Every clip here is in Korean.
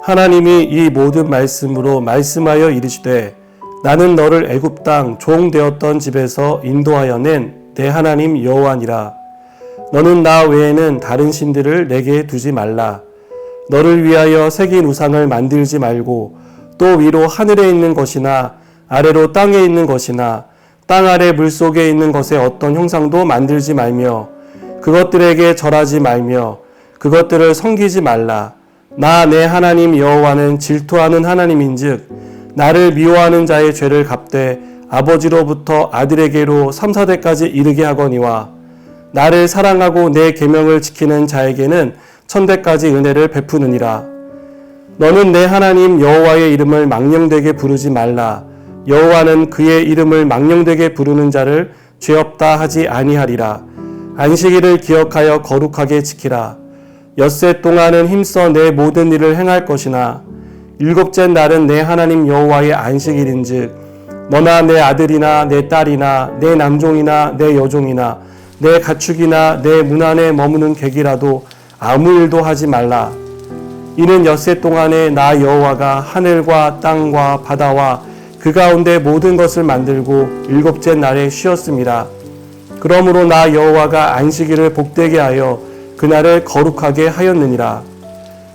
하나님이 이 모든 말씀으로 말씀하여 이르시되 나는 너를 애굽 땅 종 되었던 집에서 인도하여 낸 내 하나님 여호와니라. 너는 나 외에는 다른 신들을 내게 두지 말라. 너를 위하여 새긴 우상을 만들지 말고 또 위로 하늘에 있는 것이나 아래로 땅에 있는 것이나 땅 아래 물속에 있는 것의 어떤 형상도 만들지 말며 그것들에게 절하지 말며 그것들을 섬기지 말라. 나 내 하나님 여호와는 질투하는 하나님인즉 나를 미워하는 자의 죄를 갚되 아버지로부터 아들에게로 3, 4대까지 이르게 하거니와 나를 사랑하고 내 계명을 지키는 자에게는 1000대까지 은혜를 베푸느니라. 너는 내 하나님 여호와의 이름을 망령되게 부르지 말라. 여호와는 그의 이름을 망령되게 부르는 자를 죄 없다 하지 아니하리라. 안식일을 기억하여 거룩하게 지키라. 엿새 동안은 힘써 내 모든 일을 행할 것이나 일곱째 날은 내 하나님 여호와의 안식일인즉 너나 내 아들이나 내 딸이나 내 남종이나 내 여종이나 내 가축이나 내 문 안에 머무는 객이라도 아무 일도 하지 말라. 이는 엿새 동안에 나 여호와가 하늘과 땅과 바다와 그 가운데 모든 것을 만들고 일곱째 날에 쉬었습니다. 그러므로 나 여호와가 안식일을 복되게 하여 그날을 거룩하게 하였느니라.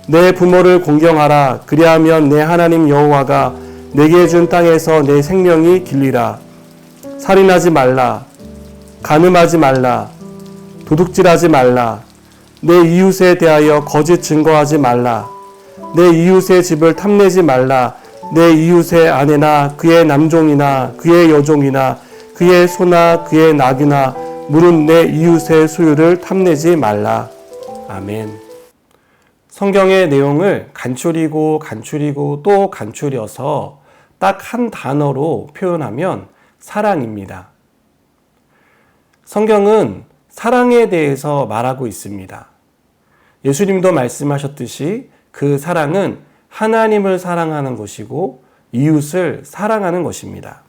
내 부모를 공경하라. 그리하면 내 하나님 여호와가 내게 준 땅에서 내 생명이 길리라. 살인하지 말라. 간음하지 말라. 도둑질하지 말라. 내 이웃에 대하여 거짓 증거하지 말라. 내 이웃의 집을 탐내지 말라. 내 이웃의 아내나 그의 남종이나 그의 여종이나 그의 소나 그의 낙이나 물은 내 이웃의 소유를 탐내지 말라. 아멘. 성경의 내용을 간추리고 또 간추려서 딱 한 단어로 표현하면 사랑입니다. 성경은 사랑에 대해서 말하고 있습니다. 예수님도 말씀하셨듯이 그 사랑은 하나님을 사랑하는 것이고 이웃을 사랑하는 것입니다.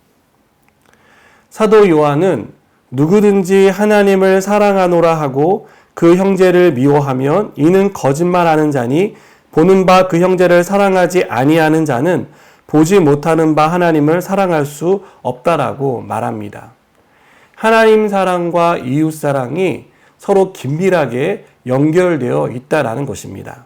사도 요한은 누구든지 하나님을 사랑하노라 하고 그 형제를 미워하면 이는 거짓말하는 자니 보는 바 그 형제를 사랑하지 아니하는 자는 보지 못하는 바 하나님을 사랑할 수 없다라고 말합니다. 하나님 사랑과 이웃 사랑이 서로 긴밀하게 연결되어 있다라는 것입니다.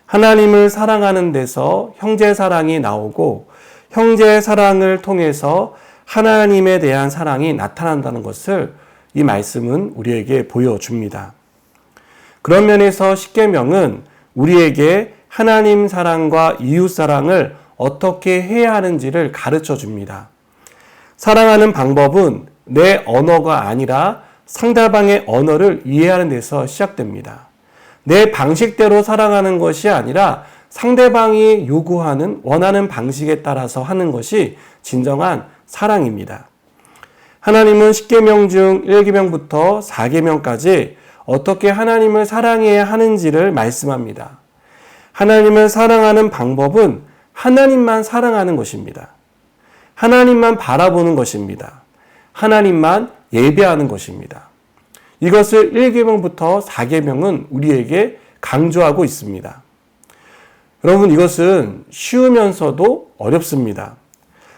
하나님을 사랑하는 데서 형제 사랑이 나오고 형제 사랑을 통해서 하나님에 대한 사랑이 나타난다는 것을 이 말씀은 우리에게 보여줍니다. 그런 면에서 십계명은 우리에게 하나님 사랑과 이웃 사랑을 어떻게 해야 하는지를 가르쳐 줍니다. 사랑하는 방법은 내 언어가 아니라 상대방의 언어를 이해하는 데서 시작됩니다. 내 방식대로 사랑하는 것이 아니라 상대방이 요구하는 원하는 방식에 따라서 하는 것이 진정한 사랑입니다. 하나님은 10계명 중 1계명부터 4계명까지 어떻게 하나님을 사랑해야 하는지를 말씀합니다. 하나님을 사랑하는 방법은 하나님만 사랑하는 것입니다. 하나님만 바라보는 것입니다. 하나님만 예배하는 것입니다. 이것을 1계명부터 4계명은 우리에게 강조하고 있습니다. 여러분, 이것은 쉬우면서도 어렵습니다.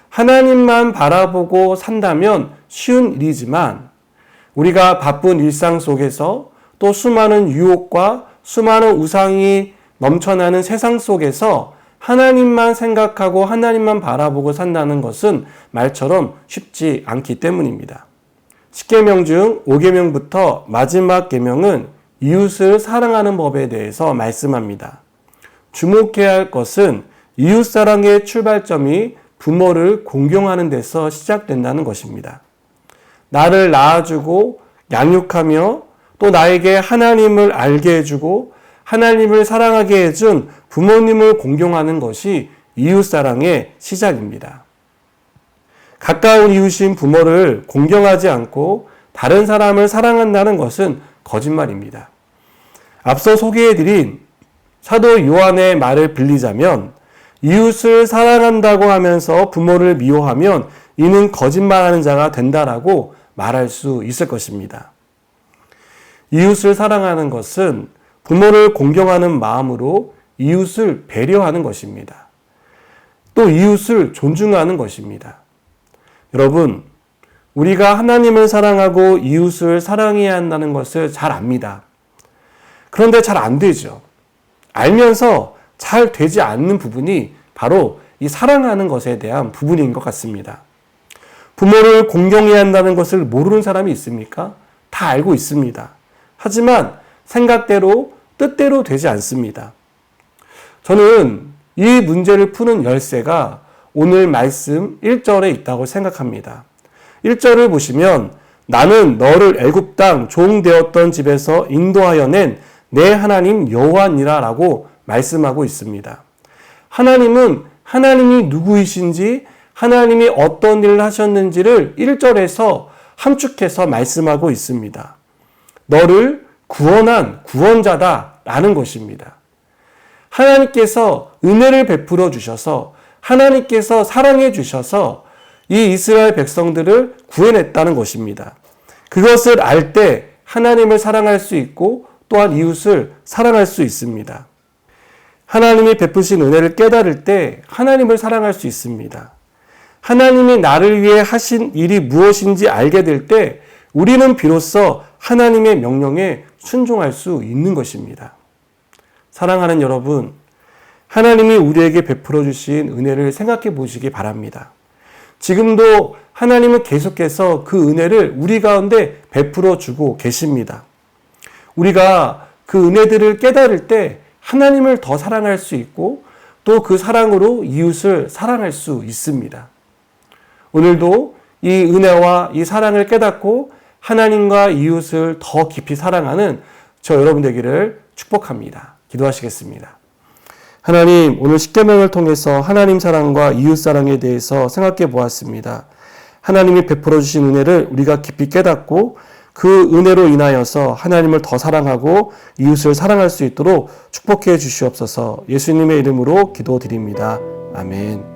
하나님만 바라보고 산다면 쉬운 일이지만 우리가 바쁜 일상 속에서 또 수많은 유혹과 수많은 우상이 넘쳐나는 세상 속에서 하나님만 생각하고 하나님만 바라보고 산다는 것은 말처럼 쉽지 않기 때문입니다. 10계명 중 5계명부터 마지막 계명은 이웃을 사랑하는 법에 대해서 말씀합니다. 주목해야 할 것은 이웃사랑의 출발점이 부모를 공경하는 데서 시작된다는 것입니다. 나를 낳아주고 양육하며 또 나에게 하나님을 알게 해주고 하나님을 사랑하게 해준 부모님을 공경하는 것이 이웃사랑의 시작입니다. 가까운 이웃인 부모를 공경하지 않고 다른 사람을 사랑한다는 것은 거짓말입니다. 앞서 소개해드린 사도 요한의 말을 빌리자면 이웃을 사랑한다고 하면서 부모를 미워하면 이는 거짓말하는 자가 된다라고 말할 수 있을 것입니다. 이웃을 사랑하는 것은 부모를 공경하는 마음으로 이웃을 배려하는 것입니다. 또 이웃을 존중하는 것입니다. 여러분, 우리가 하나님을 사랑하고 이웃을 사랑해야 한다는 것을 잘 압니다. 그런데 잘 안 되죠. 알면서 잘 되지 않는 부분이 바로 이 사랑하는 것에 대한 부분인 것 같습니다. 부모를 공경해야 한다는 것을 모르는 사람이 있습니까? 다 알고 있습니다. 하지만 생각대로 뜻대로 되지 않습니다. 저는 이 문제를 푸는 열쇠가 오늘 말씀 1절에 있다고 생각합니다. 1절을 보시면 나는 너를 애굽 땅 종 되었던 집에서 인도하여 낸 내 하나님 여호와니라 라고 말씀하고 있습니다. 하나님은 하나님이 누구이신지 하나님이 어떤 일을 하셨는지를 1절에서 함축해서 말씀하고 있습니다. 너를 구원한 구원자다 라는 것입니다. 하나님께서 은혜를 베풀어 주셔서 하나님께서 사랑해 주셔서 이 이스라엘 백성들을 구해냈다는 것입니다. 그것을 알 때 하나님을 사랑할 수 있고 또한 이웃을 사랑할 수 있습니다. 하나님이 베푸신 은혜를 깨달을 때 하나님을 사랑할 수 있습니다. 하나님이 나를 위해 하신 일이 무엇인지 알게 될 때 우리는 비로소 하나님의 명령에 순종할 수 있는 것입니다. 사랑하는 여러분, 하나님이 우리에게 베풀어 주신 은혜를 생각해 보시기 바랍니다. 지금도 하나님은 계속해서 그 은혜를 우리 가운데 베풀어 주고 계십니다. 우리가 그 은혜들을 깨달을 때 하나님을 더 사랑할 수 있고 또 그 사랑으로 이웃을 사랑할 수 있습니다. 오늘도 이 은혜와 이 사랑을 깨닫고 하나님과 이웃을 더 깊이 사랑하는 저 여러분 되기를 축복합니다. 기도하시겠습니다. 하나님, 오늘 십계명을 통해서 하나님 사랑과 이웃 사랑에 대해서 생각해 보았습니다. 하나님이 베풀어 주신 은혜를 우리가 깊이 깨닫고 그 은혜로 인하여서 하나님을 더 사랑하고 이웃을 사랑할 수 있도록 축복해 주시옵소서. 예수님의 이름으로 기도드립니다. 아멘.